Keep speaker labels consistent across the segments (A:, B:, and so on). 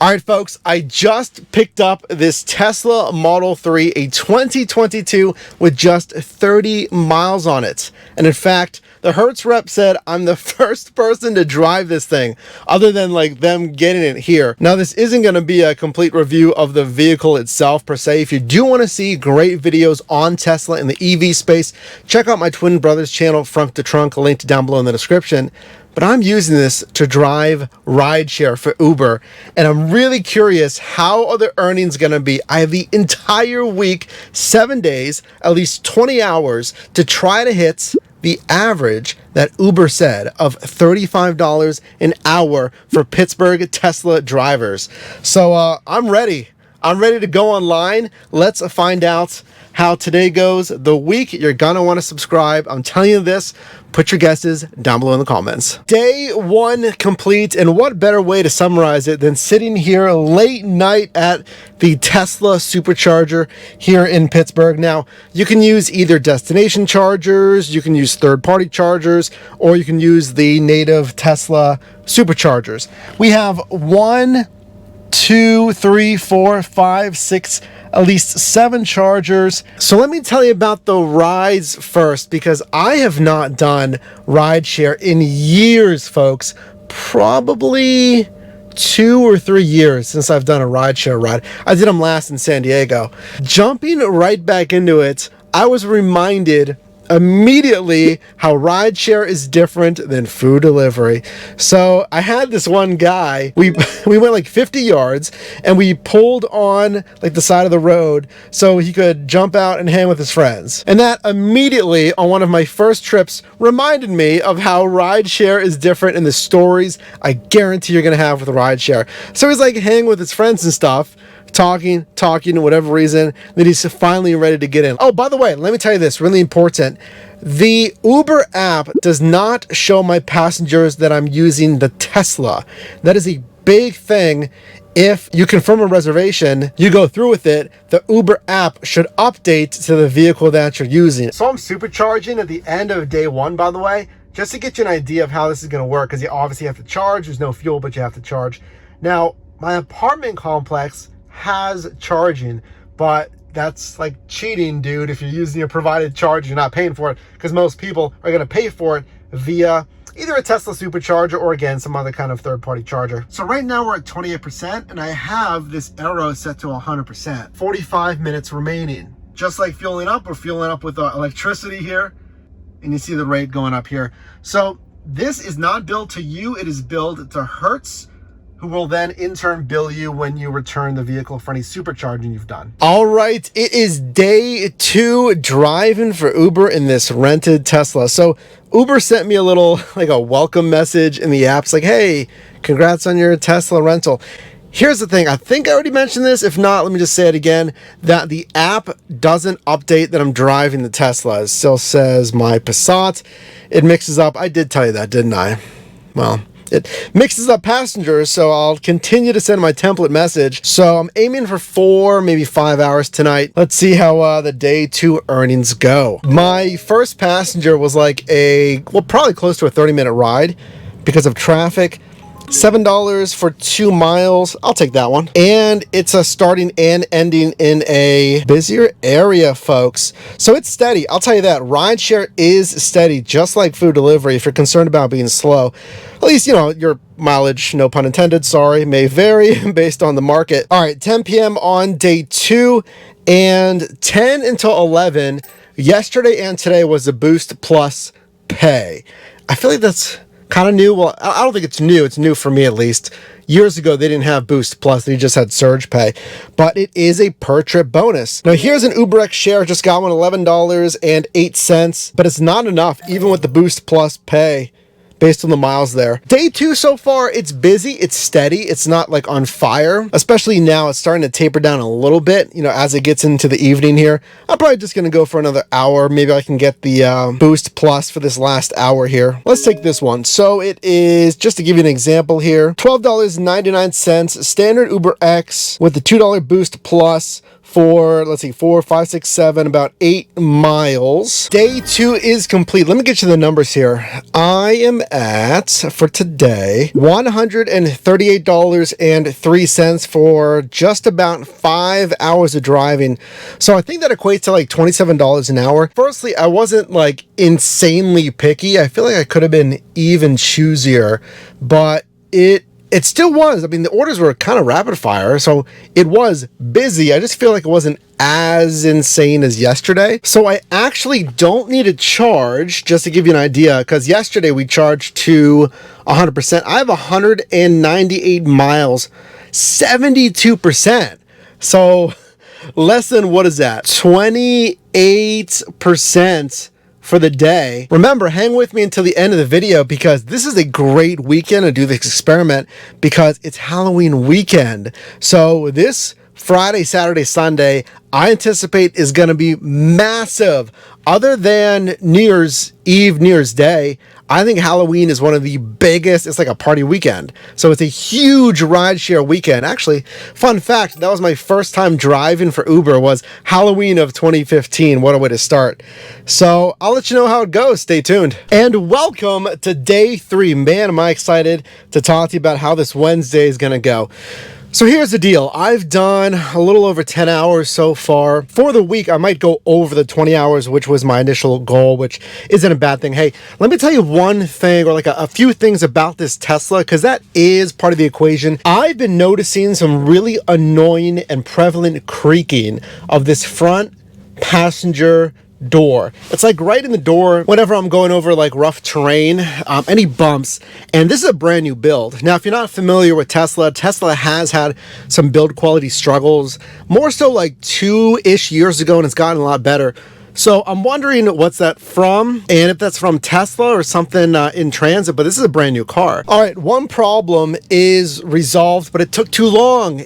A: All right, folks, I just picked up this Tesla Model 3, a 2022 with just 30 miles on it. And in fact, the Hertz rep said I'm the first person to drive this thing, other than like them getting it here. Now, this isn't going to be a complete review of the vehicle itself per se. If you do want to see great videos on Tesla in the EV space, check out my twin brother's channel, Front to Trunk, linked down below in the description. But I'm using this to drive rideshare for Uber, and I'm really curious, how are the earnings going to be? I have the entire week, 7 days, at least 20 hours to try to hit the average that Uber said of $35 an hour for Pittsburgh Tesla drivers. So I'm ready. I'm ready to go online. Let's find out how today goes. The week, you're gonna want to subscribe. I'm telling you this. Put your guesses down below in the comments. Day one complete, and what better way to summarize it than sitting here late night at the Tesla Supercharger here in Pittsburgh. Now, you can use either destination chargers, you can use third-party chargers, or you can use the native Tesla Superchargers. We have 1, 2, 3, 4, 5, 6, at least 7 chargers. So let me tell you about the rides first, because I have not done rideshare in years, folks. Probably 2 or 3 years since I've done a rideshare ride. I did them last in San Diego. Jumping right back into it, I was reminded immediately how rideshare is different than food delivery. So I had this one guy, we went like 50 yards and we pulled on like the side of the road so he could jump out and hang with his friends. And that immediately, on one of my first trips, reminded me of how rideshare is different in the stories I guarantee you're gonna have with rideshare. So he's like hanging with his friends and stuff, talking, whatever reason, then he's finally ready to get in. Oh, by the way, let me tell you this, really important. The Uber app does not show my passengers that I'm using the Tesla. That is a big thing. If you confirm a reservation, you go through with it, the Uber app should update to the vehicle that you're using. So I'm supercharging at the end of day one, by the way, just to get you an idea of how this is going to work, because you obviously have to charge. There's no fuel, but you have to charge. Now, my apartment complex has charging, but that's like cheating, dude. If you're using your provided charge, you're not paying for it, because most people are going to pay for it via either a Tesla supercharger or, again, some other kind of third-party charger. So right now we're at 28%, and I have this arrow set to 100%. 45 minutes remaining. Just like fueling up, we're fueling up with electricity here, and you see the rate going up here. So this is not billed to you, it is billed to Hertz, who will then in turn bill you when you return the vehicle for any supercharging you've done. All right, it is day 2 driving for Uber in this rented Tesla. So Uber sent me a little, like a welcome message in the app. It's like, hey, congrats on your Tesla rental. Here's the thing, I think I already mentioned this. If not, let me just say it again, that the app doesn't update that I'm driving the Tesla. It still says my Passat. It mixes up. I did tell you that, didn't I? Well, it mixes up passengers, so I'll continue to send my template message. So I'm aiming for 4, maybe 5 hours tonight. Let's see how the day 2 earnings go. My first passenger was like probably close to a 30-minute ride because of traffic. $7 for 2 miles. I'll take that one. And it's a starting and ending in a busier area, folks. So it's steady. I'll tell you that. Rideshare is steady, just like food delivery. If you're concerned about being slow, at least, you know, your mileage, no pun intended, sorry, may vary based on the market. All right, 10 p.m. on day 2 and 10 until 11. Yesterday and today was the Boost Plus pay. I feel like that's kind of new. Well, I don't think it's new. It's new for me, at least. Years ago, they didn't have Boost Plus. They just had Surge Pay. But it is a per-trip bonus. Now, here's an UberX share. Just got one, $11.08. But it's not enough, even with the Boost Plus pay, based on the miles there. Day 2 so far, it's busy, it's steady, it's not like on fire. Especially now, it's starting to taper down a little bit, you know, as it gets into the evening here. I'm probably just gonna go for another hour. Maybe I can get the Boost Plus for this last hour here. Let's take this one. So it is, just to give you an example here, $12.99, standard UberX with the $2 Boost Plus, for, let's see, 4, 5, 6, 7, about 8 miles. Day 2 is complete. Let me get you the numbers here. I am at, for today, $138.03 for just about 5 hours of driving. So I think that equates to like $27 an hour. Firstly, I wasn't like insanely picky. I feel like I could have been even choosier, but it still was. I mean, the orders were kind of rapid fire, so it was busy. I just feel like it wasn't as insane as yesterday. So I actually don't need a charge, just to give you an idea, because yesterday we charged to 100%. I have 198 miles, 72%. So less than, what is that? 28% for the day. Remember, hang with me until the end of the video because this is a great weekend to do this experiment because it's Halloween weekend. So this Friday, Saturday, Sunday, I anticipate is going to be massive. Other than New Year's Eve, New Year's Day, I think Halloween is one of the biggest. It's like a party weekend. So it's a huge rideshare weekend. Actually, fun fact, that was my first time driving for Uber, was Halloween of 2015. What a way to start. So I'll let you know how it goes. Stay tuned. And welcome to day 3. Man, am I excited to talk to you about how this Wednesday is going to go. So here's the deal. I've done a little over 10 hours so far. For the week, I might go over the 20 hours, which was my initial goal, which isn't a bad thing. Hey, let me tell you one thing, or like a few things about this Tesla, because that is part of the equation. I've been noticing some really annoying and prevalent creaking of this front passenger door. It's like right in the door whenever I'm going over like rough terrain, any bumps. And this is a brand new build. Now, if you're not familiar with Tesla has had some build quality struggles, more so like 2-ish years ago, and it's gotten a lot better. So I'm wondering what's that from, and if that's from Tesla or something in transit, but this is a brand new car. All right, one problem is resolved, but it took too long.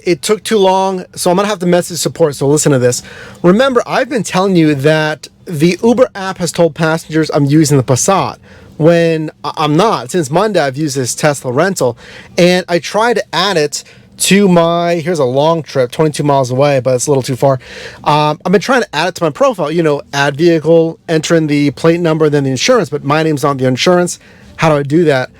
A: So I'm gonna have to message support, so listen to this. Remember, I've been telling you that the Uber app has told passengers I'm using the Passat when I'm not. Since Monday, I've used this Tesla rental, and I tried to add it to my, here's a long trip, 22 miles away, but it's a little too far. I've been trying to add it to my profile, add vehicle, enter in the plate number, then the insurance, but my name's on the insurance. How do I do that?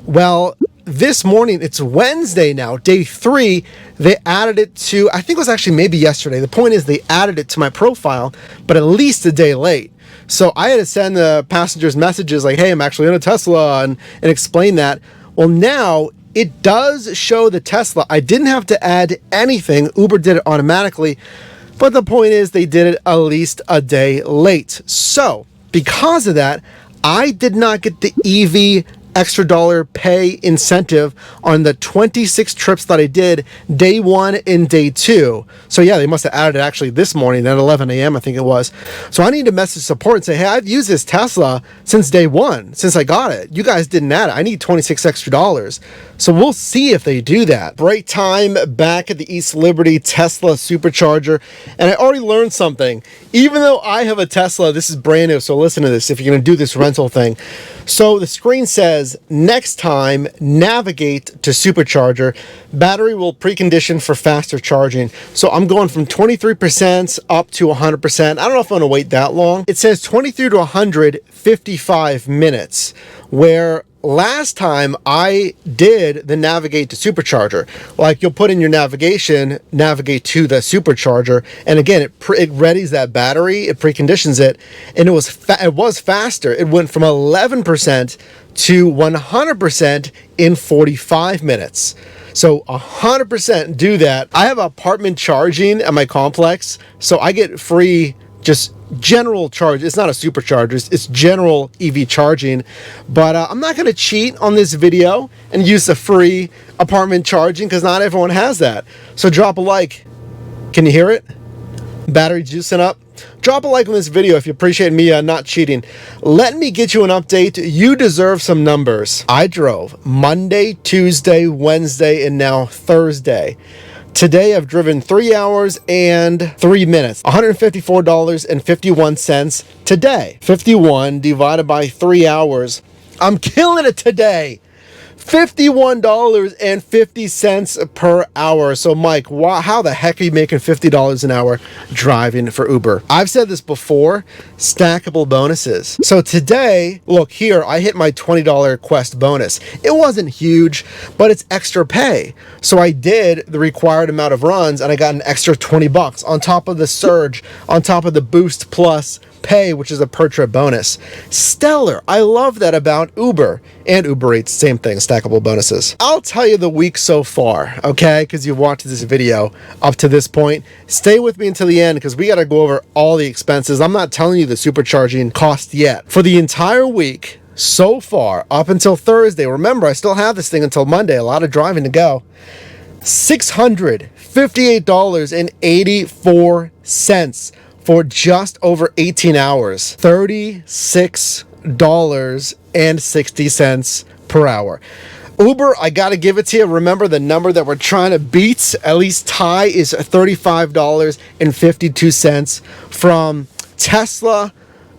A: Well, this morning, it's Wednesday now, day 3, they added it to, I think it was actually maybe yesterday. The point is they added it to my profile, but at least a day late. So I had to send the passengers messages like, hey, I'm actually in a Tesla, and explain that. Well, now it does show the Tesla. I didn't have to add anything. Uber did it automatically. But the point is they did it at least a day late. So because of that, I did not get the EV extra dollar pay incentive on the 26 trips that I did day 1 and day 2. So yeah, they must have added it actually this morning at 11 a.m. I think it was. So I need to message support and say, hey, I've used this Tesla since day 1, since I got it. You guys didn't add it. I need 26 extra dollars. So we'll see if they do that. Break time back at the East Liberty Tesla Supercharger. And I already learned something. Even though I have a Tesla, this is brand new, so listen to this if you're going to do this rental thing. So the screen says, next time, navigate to Supercharger. Battery will precondition for faster charging. So I'm going from 23% up to 100%. I don't know if I'm going to wait that long. It says 23 to 100, 55 minutes, where last time I did the navigate to Supercharger, like you'll put in your navigation, navigate to the Supercharger, and again it readies that battery, it preconditions it, and it was faster. It went from 11% to 100% in 45 minutes. So 100% do that. I have apartment charging at my complex, so I get free just general charge. It's not a supercharger, it's general EV charging, but I'm not going to cheat on this video and use the free apartment charging because not everyone has that. So drop a like. Can you hear it? Battery juicing up. Drop a like on this video if you appreciate me not cheating. Let me get you an update. You deserve some numbers. I drove Monday, Tuesday, Wednesday, and now Thursday. Today I've driven 3 hours and 3 minutes, $154.51 today. 51 divided by 3 hours. I'm killing it today. $51.50 per hour. So Mike, how the heck are you making $50 an hour driving for Uber? I've said this before, stackable bonuses. So today, look here, I hit my $20 Quest bonus. It wasn't huge, but it's extra pay. So I did the required amount of runs and I got an extra 20 bucks on top of the surge, on top of the Boost Plus pay, which is a per trip bonus. Stellar. I love that about Uber and Uber Eats. Same thing, stackable bonuses. I'll tell you the week so far, okay? Because you've watched this video up to this point. Stay with me until the end because we got to go over all the expenses. I'm not telling you the supercharging cost yet. For the entire week so far, up until Thursday, remember, I still have this thing until Monday, a lot of driving to go. $658.84 for just over 18 hours. $36.60 per hour. Uber, I gotta give it to you. Remember the number that we're trying to beat, at least tie, is $35.52 from Tesla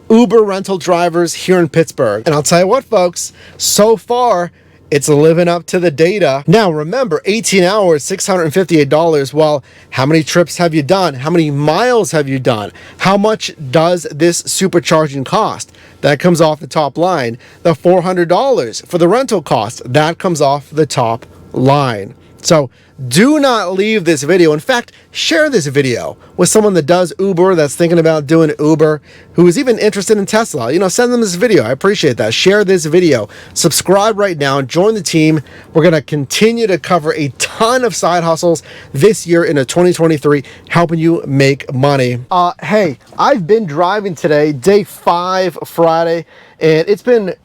A: Uber rental drivers here in Pittsburgh. And I'll tell you what, folks, so far, it's living up to the data. Now, remember, 18 hours, $658. Well, how many trips have you done? How many miles have you done? How much does this supercharging cost? That comes off the top line. The $400 for the rental cost, that comes off the top line. So do not leave this video. In fact, share this video with someone that does Uber, that's thinking about doing Uber, who is even interested in Tesla. You know, send them this video. I appreciate that. Share this video. Subscribe right now and join the team. We're going to continue to cover a ton of side hustles this year into 2023, helping you make money. Hey, I've been driving today, day 5, Friday, and it's been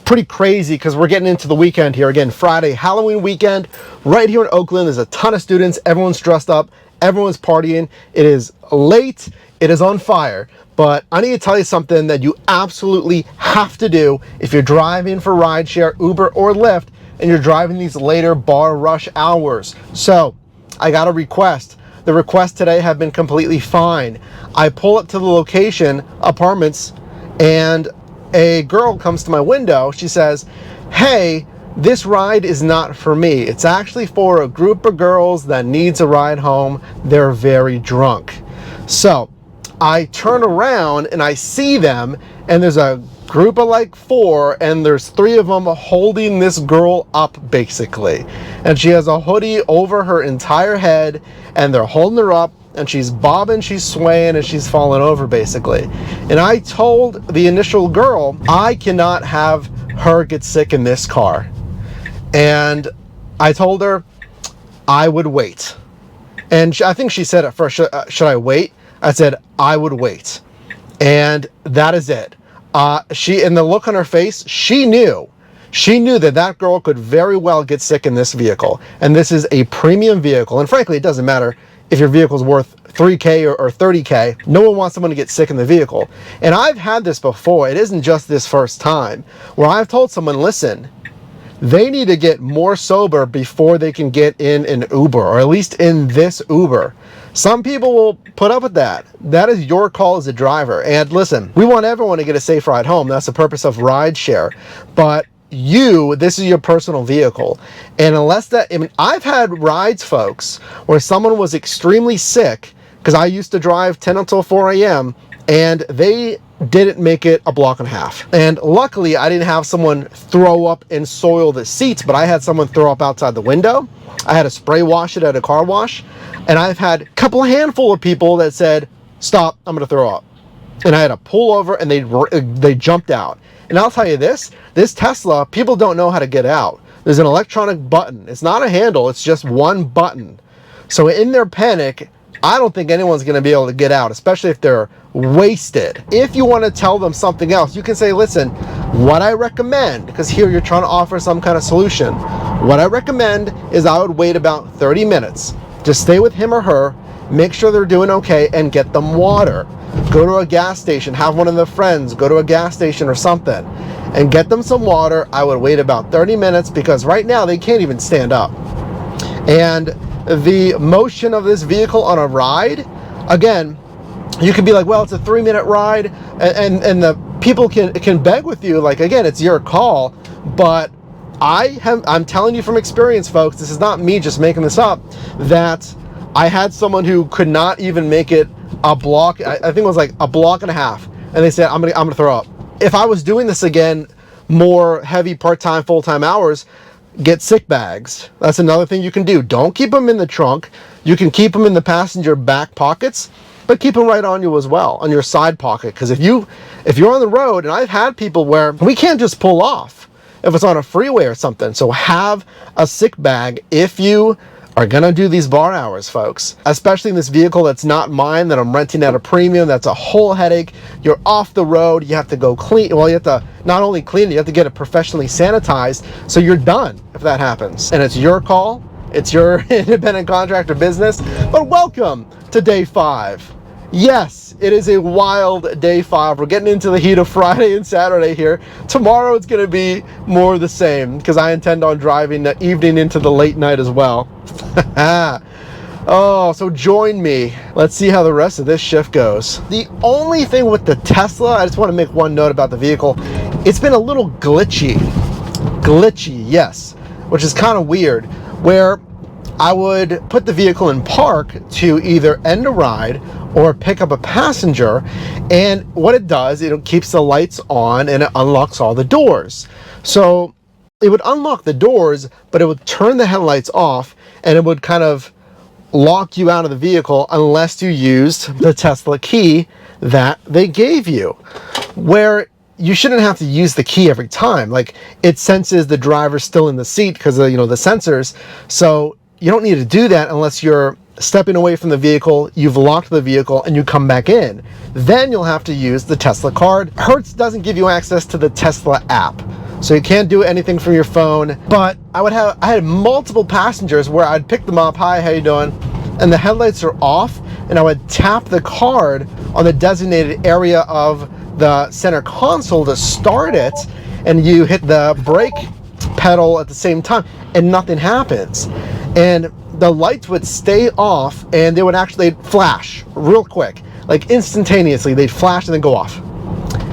A: pretty crazy because we're getting into the weekend here. Again, Friday, Halloween weekend, right here in Oakland. There's a ton of students. Everyone's dressed up. Everyone's partying. It is late. It is on fire. But I need to tell you something that you absolutely have to do if you're driving for Rideshare, Uber, or Lyft, and you're driving these later bar rush hours. So I got a request. The requests today have been completely fine. I pull up to the location, apartments, and a girl comes to my window. She says, hey, this ride is not for me. It's actually for a group of girls that needs a ride home. They're very drunk. So I turn around and I see them, and there's a group of like 4, and there's 3 of them holding this girl up basically. And she has a hoodie over her entire head, and they're holding her up, and she's bobbing, she's swaying, and she's falling over basically. And I told the initial girl, I cannot have her get sick in this car. And I told her I would wait. And I think she said at first, should I wait? I said, I would wait. And that is it. And the look on her face, she knew that that girl could very well get sick in this vehicle. And this is a premium vehicle. And frankly, it doesn't matter if your vehicle's worth $3K or $30K. No one wants someone to get sick in the vehicle. And I've had this before. It isn't just this first time where I've told someone, listen, they need to get more sober before they can get in an Uber, or at least in this Uber. Some people will put up with that. That is your call as a driver. And listen, we want everyone to get a safe ride home. That's the purpose of Rideshare. But this is your personal vehicle. And unless I've had rides, folks, where someone was extremely sick, because I used to drive 10 until 4 a.m., and they didn't make it a block and a half. And luckily, I didn't have someone throw up and soil the seats, but I had someone throw up outside the window. I had to spray wash it at a car wash. And I've had a handful of people that said, stop, I'm going to throw up. And I had to pull over, and they jumped out. And I'll tell you this Tesla, people don't know how to get out. There's an electronic button. It's not a handle, it's just one button. So in their panic, I don't think anyone's going to be able to get out, especially if they're wasted. If you want to tell them something else, you can say, listen, what I recommend, because here you're trying to offer some kind of solution. What I recommend is I would wait about 30 minutes. Just stay with him or her, make sure they're doing okay, and get them water. Go to a gas station, have one of their friends go to a gas station or something, and get them some water. I would wait about 30 minutes because right now they can't even stand up. And the motion of this vehicle on a ride, again, you could be like, well, it's a 3-minute ride, and the people can beg with you, like, again, it's your call, but I'm telling you from experience, folks, this is not me just making this up, that I had someone who could not even make it a block. I think it was like a block and a half, and they said, I'm gonna throw up. If I was doing this again, more heavy part-time, full-time hours, get sick bags. That's another thing you can do. Don't keep them in the trunk. You can keep them in the passenger back pockets, but keep them right on you as well, on your side pocket. Because if you're on the road, and I've had people where we can't just pull off if it's on a freeway or something. So have a sick bag if you are gonna do these bar hours, folks. Especially in this vehicle that's not mine, that I'm renting at a premium. That's a whole headache. You're off the road. You have to go clean. Well, you have to not only clean it, you have to get it professionally sanitized. So you're done if that happens. And it's your call. It's your independent contractor business. But welcome to day 5. Yes, it is a wild day 5. We're getting into the heat of Friday and Saturday here. Tomorrow it's going to be more of the same because I intend on driving the evening into the late night as well. Oh, so join me. Let's see how the rest of this shift goes. The only thing with the Tesla, I just want to make one note about the vehicle. It's been a little glitchy, yes, which is kind of weird, where I would put the vehicle in park to either end a ride or pick up a passenger, and what it does, it keeps the lights on and it unlocks all the doors. So it would unlock the doors, but it would turn the headlights off, and it would kind of lock you out of the vehicle unless you used the Tesla key that they gave you, where you shouldn't have to use the key every time. Like, it senses the driver's still in the seat because of, the sensors. So you don't need to do that unless you're stepping away from the vehicle, you've locked the vehicle, and you come back in. Then you'll have to use the Tesla card. Hertz doesn't give you access to the Tesla app, so you can't do anything from your phone. But I had multiple passengers where I'd pick them up, hi, how you doing? And the headlights are off, and I would tap the card on the designated area of the center console to start it, and you hit the brake pedal at the same time, and nothing happens. And the lights would stay off, and they would actually flash real quick, like instantaneously. They'd flash and then go off,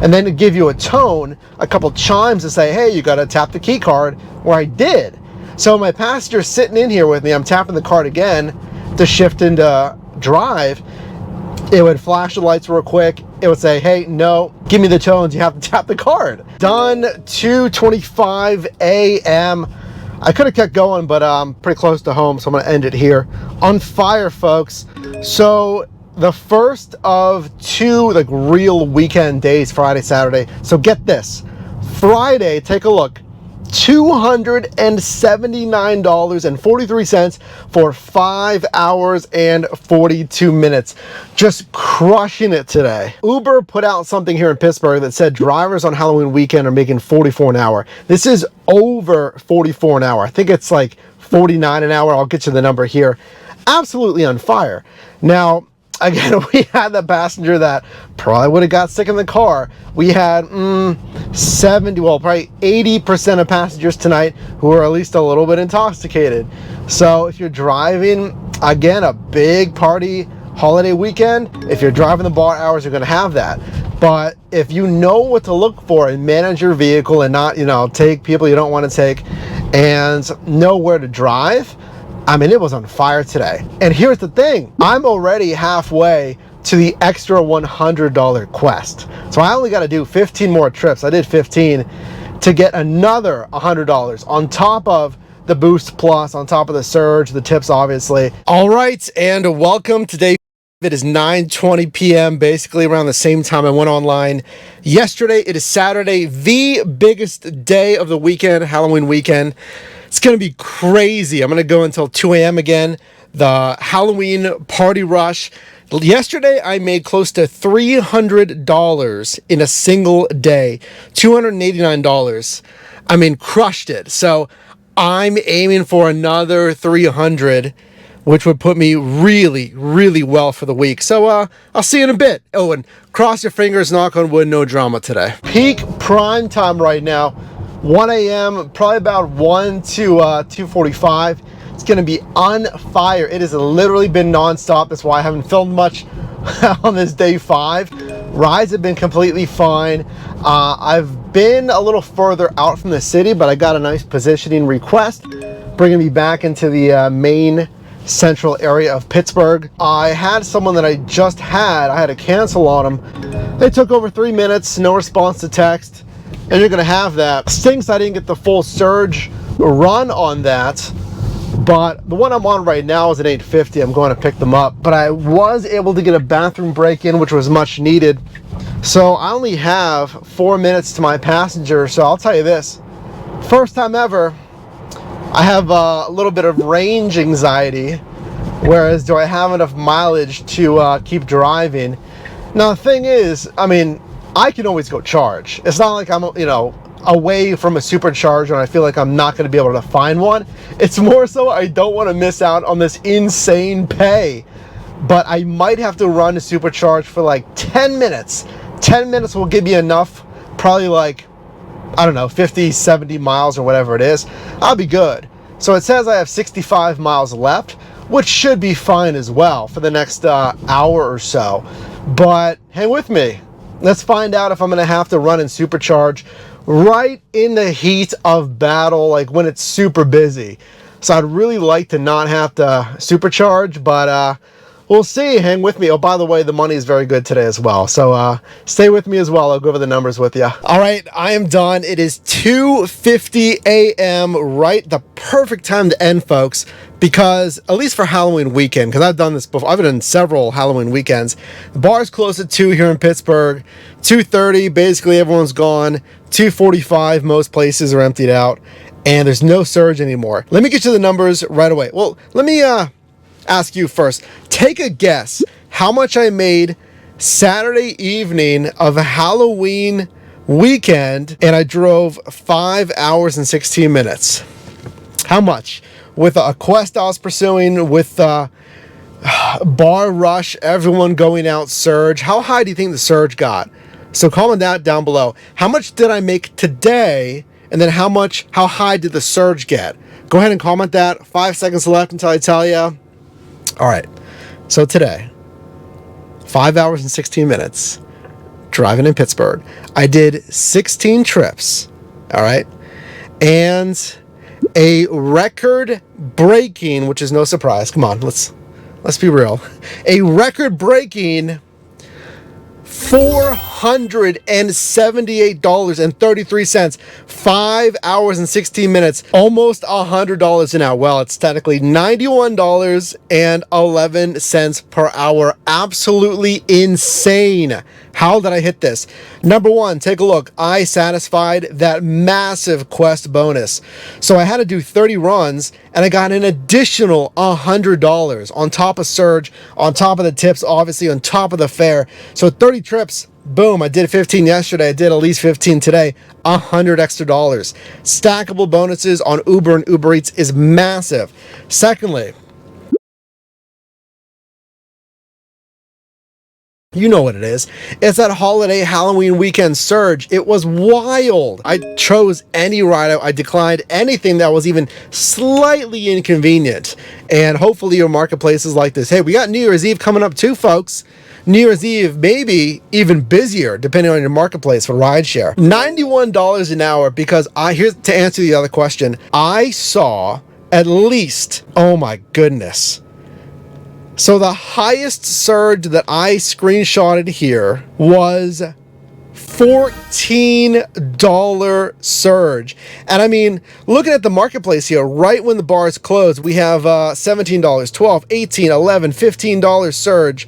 A: and then it'd give you a tone, a couple chimes to say, hey, you got to tap the key card, where I did. So my passenger's sitting in here with me, I'm tapping the card again to shift into drive. It would flash the lights real quick. It would say, hey, no, give me the tones, you have to tap the card. Done. 2:25 a.m. I could have kept going, but I'm pretty close to home, so I'm going to end it here. On fire, folks. So the first of 2 like real weekend days, Friday, Saturday. So get this. Friday, take a look. $279.43 for 5 hours and 42 minutes. Just crushing it today. Uber put out something here in Pittsburgh that said drivers on Halloween weekend are making $44 an hour. This is over $44 an hour. I think it's like $49 an hour. I'll get you the number here. Absolutely on fire. Now, again, we had the passenger that probably would have got sick in the car. We had probably 80% of passengers tonight who are at least a little bit intoxicated. So if you're driving, again, a big party holiday weekend, if you're driving the bar hours, you're going to have that. But if you know what to look for and manage your vehicle and not, take people you don't want to take, and know where to drive, I mean, it was on fire today. And here's the thing, I'm already halfway to the extra $100 quest. So I only got to do 15 more trips. I did 15 to get another $100 on top of the Boost Plus, on top of the Surge, the tips, obviously. All right, and welcome to day. It is 9:20 p.m., basically around the same time I went online yesterday. It is Saturday, the biggest day of the weekend, Halloween weekend. It's going to be crazy. I'm going to go until 2 a.m. again. The Halloween party rush. Yesterday, I made close to $300 in a single day. $289. I mean, crushed it. So I'm aiming for another 300, which would put me really, really well for the week. So I'll see you in a bit. Oh, and cross your fingers, knock on wood, no drama today. Peak prime time right now. 1 a.m., probably about 1 to 2:45. It's going to be on fire. It has literally been nonstop. That's why I haven't filmed much on this day 5. Rides have been completely fine. I've been a little further out from the city, but I got a nice positioning request, bringing me back into the main central area of Pittsburgh. I had someone that I had to cancel on them. They took over 3 minutes, no response to text, and you're gonna have that. Stinks I didn't get the full surge run on that, but the one I'm on right now is at 8:50. I'm going to pick them up, but I was able to get a bathroom break in, which was much needed. So I only have 4 minutes to my passenger. So I'll tell you this, first time ever, I have a little bit of range anxiety, whereas do I have enough mileage to keep driving? Now the thing is, I mean, I can always go charge. It's not like I'm, away from a supercharger and I feel like I'm not going to be able to find one. It's more so I don't want to miss out on this insane pay. But I might have to run a supercharge for like 10 minutes. 10 minutes will give me enough, probably like, I don't know, 50, 70 miles or whatever it is. I'll be good. So it says I have 65 miles left, which should be fine as well for the next hour or so. But hang with me. Let's find out if I'm going to have to run and supercharge right in the heat of battle, like when it's super busy. So I'd really like to not have to supercharge, but we'll see. Hang with me. Oh, by the way, the money is very good today as well. So stay with me as well. I'll go over the numbers with you. All right, I am done. It is 2:50 a.m. right, the perfect time to end, folks, because at least for Halloween weekend, because I've done this before. I've done several Halloween weekends. The bar's close at 2 here in Pittsburgh. 2:30, basically everyone's gone. 2:45, most places are emptied out, and there's no surge anymore. Let me get you the numbers right away. Well, let me ask you first. Take a guess how much I made Saturday evening of a Halloween weekend, and I drove 5 hours and 16 minutes. How much? With a quest I was pursuing, with bar rush, everyone going out, surge. How high do you think the surge got? So comment that down below. How much did I make today? And then how high did the surge get? Go ahead and comment that. 5 seconds left until I tell you. All right. So today, 5 hours and 16 minutes driving in Pittsburgh. I did 16 trips. All right. And a record breaking, which is no surprise. Come on, let's be real. A record breaking $478.33, 5 hours and 16 minutes, almost $100 an hour. Well, it's technically $91.11 per hour. Absolutely insane. How did I hit this? Number one, take a look. I satisfied that massive quest bonus. So I had to do 30 runs and I got an additional $100 on top of surge, on top of the tips, obviously on top of the fare. So 30 trips, boom, I did 15 yesterday. I did at least 15 today, $100 extra. Stackable bonuses on Uber and Uber Eats is massive. Secondly, you know what it is. It's that holiday Halloween weekend surge. It was wild. I chose any ride. I declined anything that was even slightly inconvenient. And hopefully your marketplace is like this. Hey, we got New Year's Eve coming up too, folks. New Year's Eve, maybe even busier, depending on your marketplace for rideshare. $91 an hour, because here's to answer the other question. I saw at least, oh my goodness. So the highest surge that I screenshotted here was $14 surge. And I mean, looking at the marketplace here, right when the bars closed, we have $17, $12, $18, $11, $15 surge.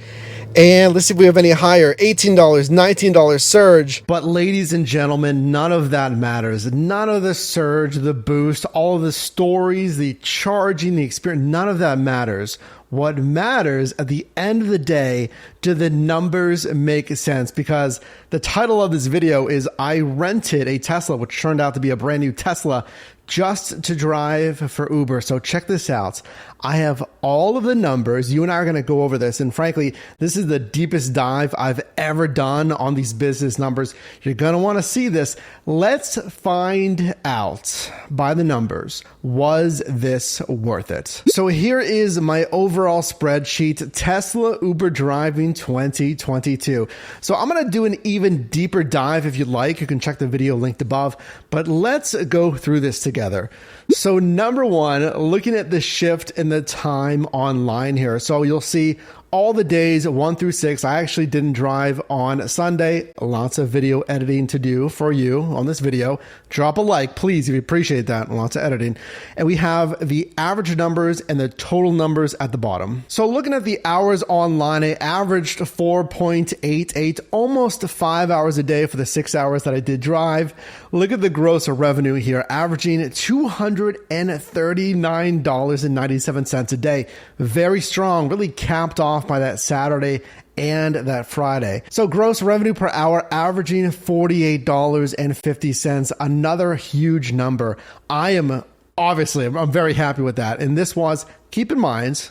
A: And let's see if we have any higher. $18, $19 surge. But ladies and gentlemen, none of that matters. None of the surge, the boost, all of the stories, the charging, the experience, none of that matters. What matters at the end of the day, do the numbers make sense? Because the title of this video is I rented a Tesla, which turned out to be a brand new Tesla, just to drive for Uber. So check this out. I have all of the numbers. You and I are going to go over this. And frankly, this is the deepest dive I've ever done on these business numbers. You're going to want to see this. Let's find out by the numbers. Was this worth it? So here is my overall spreadsheet, Tesla Uber driving 2022. So I'm going to do an even deeper dive if you'd like. You can check the video linked above, but let's go through this together. So number one, looking at the shift in the time online here. So you'll see all the days 1 through 6. I actually didn't drive on Sunday. Lots of video editing to do for you on this video. Drop a like, please, if you appreciate that. Lots of editing. And we have the average numbers and the total numbers at the bottom. So looking at the hours online, I averaged 4.88, almost 5 hours a day for the 6 hours that I did drive. Look at the gross revenue here, averaging $239.97 a day. Very strong, really capped off by that Saturday and that Friday. So gross revenue per hour averaging $48.50. Another huge number. I'm very happy with that. And this was, keep in mind,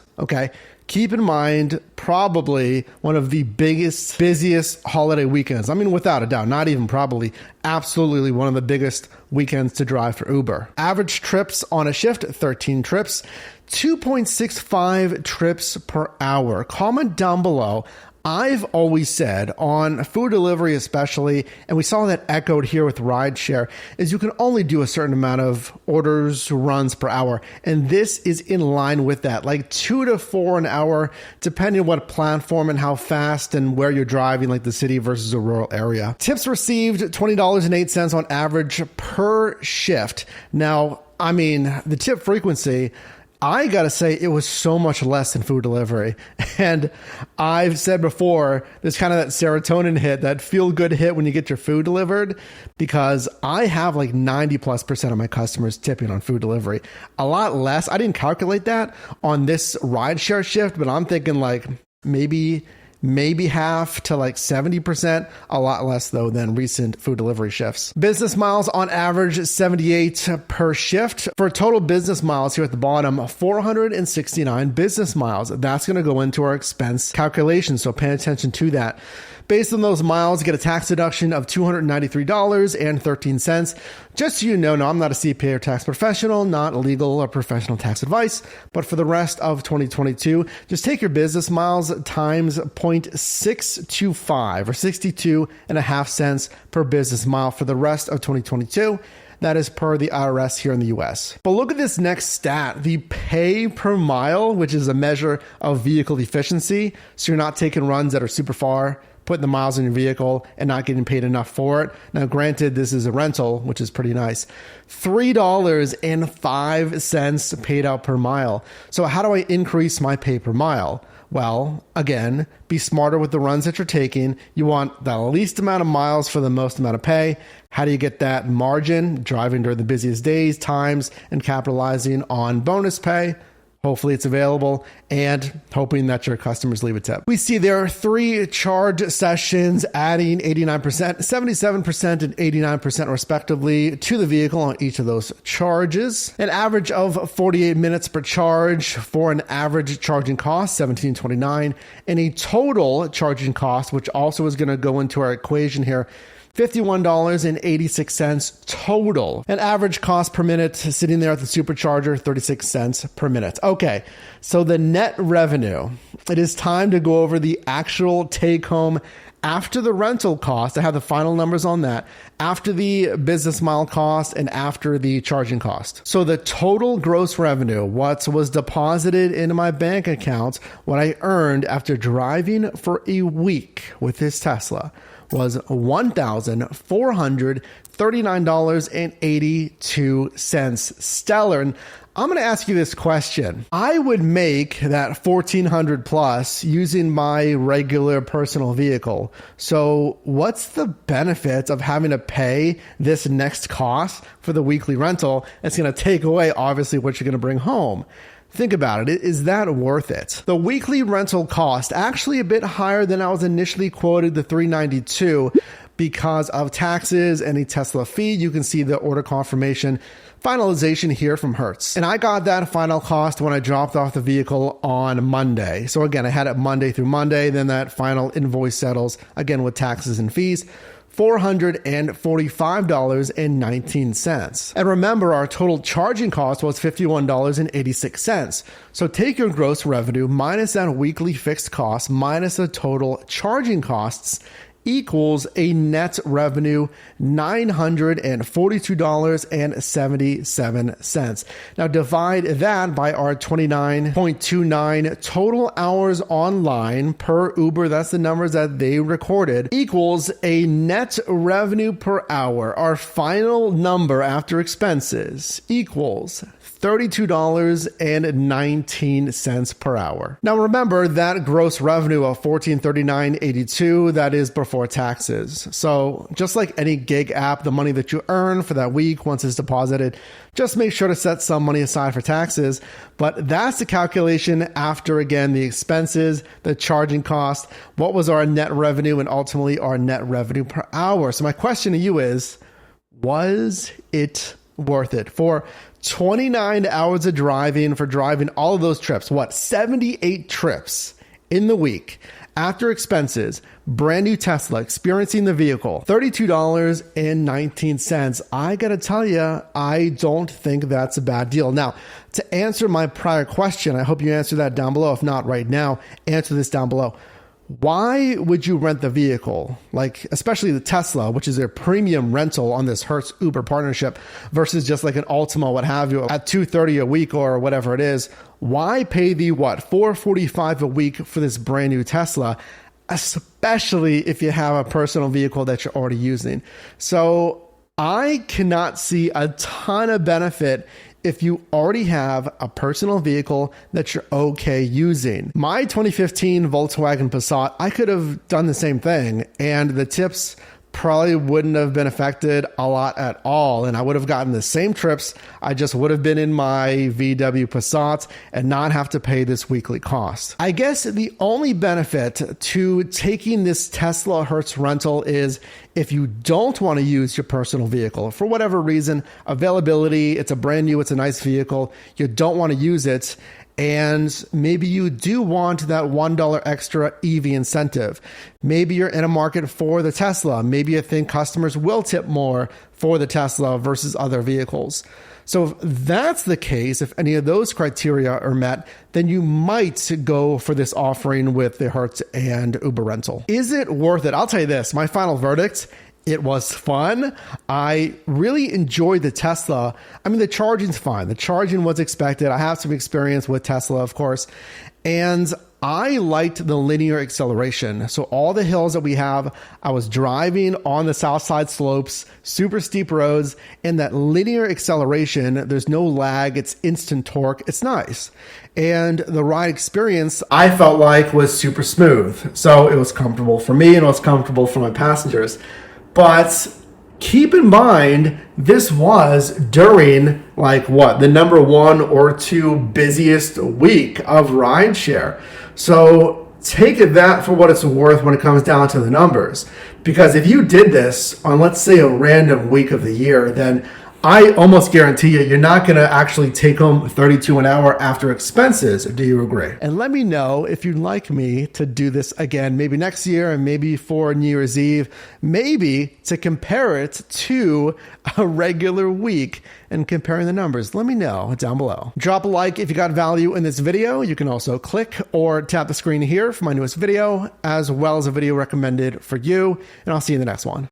A: probably one of the biggest, busiest holiday weekends. I mean, without a doubt, not even probably, absolutely one of the biggest weekends to drive for Uber. Average trips on a shift, 13 trips, 2.65 trips per hour. Comment down below. I've always said on food delivery especially, and we saw that echoed here with Rideshare, is you can only do a certain amount of orders, runs per hour. And this is in line with that, like 2 to 4 an hour, depending on what platform and how fast and where you're driving, like the city versus a rural area. Tips received, $20.08 on average per shift. Now, I mean, the tip frequency, I gotta say, it was so much less than food delivery. And I've said before, there's kind of that serotonin hit, that feel-good hit when you get your food delivered, because I have like 90+% of my customers tipping on food delivery. A lot less. I didn't calculate that on this rideshare shift, but I'm thinking like maybe half to like 70%, a lot less though than recent food delivery shifts. Business miles on average, 78 per shift. For total business miles here at the bottom, 469 business miles. That's going to go into our expense calculation, so pay attention to that. Based on those miles, get a tax deduction of $293.13. Just so you know, no, I'm not a CPA or tax professional, not legal or professional tax advice, but for the rest of 2022, just take your business miles times 0.625 or 62.5 cents per business mile for the rest of 2022. That is per the IRS here in the US. But look at this next stat, the pay per mile, which is a measure of vehicle efficiency. So you're not taking runs that are super far, putting the miles in your vehicle and not getting paid enough for it. Now, granted, this is a rental, which is pretty nice. $3.05 paid out per mile. So how do I increase my pay per mile? Well, again, be smarter with the runs that you're taking. You want the least amount of miles for the most amount of pay. How do you get that margin? Driving during the busiest days, times, and capitalizing on bonus pay. Hopefully it's available, and hoping that your customers leave a tip. We see there are 3 charge sessions adding 89%, 77%, and 89% respectively to the vehicle on each of those charges. An average of 48 minutes per charge for an average charging cost, $17.29, and a total charging cost, which also is going to go into our equation here, $51.86 total. An average cost per minute sitting there at the supercharger, 36 cents per minute. Okay, so the net revenue, it is time to go over the actual take home after the rental cost. I have the final numbers on that, after the business mile cost and after the charging cost. So the total gross revenue, what was deposited into my bank account, what I earned after driving for a week with this Tesla, was $1,439.82. Stellar. And I'm going to ask you this question. I would make that $1,400 plus using my regular personal vehicle. So what's the benefit of having to pay this next cost for the weekly rental? It's going to take away, obviously, what you're going to bring home. Think about it. Is that worth it? The weekly rental cost, actually a bit higher than I was initially quoted, the $392, because of taxes and a Tesla fee. You can see the order confirmation finalization here from Hertz. And I got that final cost when I dropped off the vehicle on Monday. So again, I had it Monday through Monday, then that final invoice settles, again with taxes and fees, $445.19. And remember, our total charging cost was $51.86. So take your gross revenue minus that weekly fixed cost minus the total charging costs equals a net revenue $942.77. Now divide that by our 29.29 total hours online per Uber, that's the numbers that they recorded, equals a net revenue per hour. Our final number after expenses equals $32.19 per hour. Now remember that gross revenue of $1439.82, that is before taxes. So just like any gig app, the money that you earn for that week once it's deposited, just make sure to set some money aside for taxes. But that's the calculation after, again, the expenses, the charging cost, what was our net revenue, and ultimately our net revenue per hour. So my question to you is, was it worth it? For 29 hours of driving, for driving all of those trips, 78 trips in the week, after expenses, brand new Tesla, experiencing the vehicle, $32.19. I gotta tell you, I don't think that's a bad deal. Now, to answer my prior question, I hope you answer that down below. If not right now, answer this down below. Why would you rent the vehicle? Like, especially the Tesla, which is a premium rental on this Hertz Uber partnership versus just like an Ultima, what have you, at $230 a week or whatever it is. Why pay the $445 a week for this brand new Tesla, especially if you have a personal vehicle that you're already using? So I cannot see a ton of benefit if you already have a personal vehicle that you're okay using. My 2015 Volkswagen Passat, I could have done the same thing, and the tips probably wouldn't have been affected a lot at all, and I would have gotten the same trips. I just would have been in my VW Passat and not have to pay this weekly cost. I guess the only benefit to taking this Tesla Hertz rental is if you don't want to use your personal vehicle for whatever reason, availability, it's a brand new, it's a nice vehicle, you don't want to use it, and maybe you do want that $1 extra EV incentive. Maybe you're in a market for the Tesla. Maybe you think customers will tip more for the Tesla versus other vehicles. So if that's the case, if any of those criteria are met, then you might go for this offering with the Hertz and Uber rental. Is it worth it? I'll tell you this, my final verdict, it was fun. I really enjoyed the Tesla. I mean, the charging's fine. The charging was expected. I have some experience with Tesla, of course. And I liked the linear acceleration. So all the hills that we have, I was driving on the south side slopes, super steep roads, and that linear acceleration, there's no lag, it's instant torque, it's nice. And the ride experience, I felt like, was super smooth. So it was comfortable for me and it was comfortable for my passengers. But keep in mind, this was during the number 1 or 2 busiest week of rideshare. So take that for what it's worth when it comes down to the numbers. Because if you did this on, let's say, a random week of the year, then I almost guarantee you're not going to actually take home $32 an hour after expenses. Do you agree? And let me know if you'd like me to do this again, maybe next year and maybe for New Year's Eve, maybe to compare it to a regular week and comparing the numbers. Let me know down below. Drop a like if you got value in this video. You can also click or tap the screen here for my newest video, as well as a video recommended for you. And I'll see you in the next one.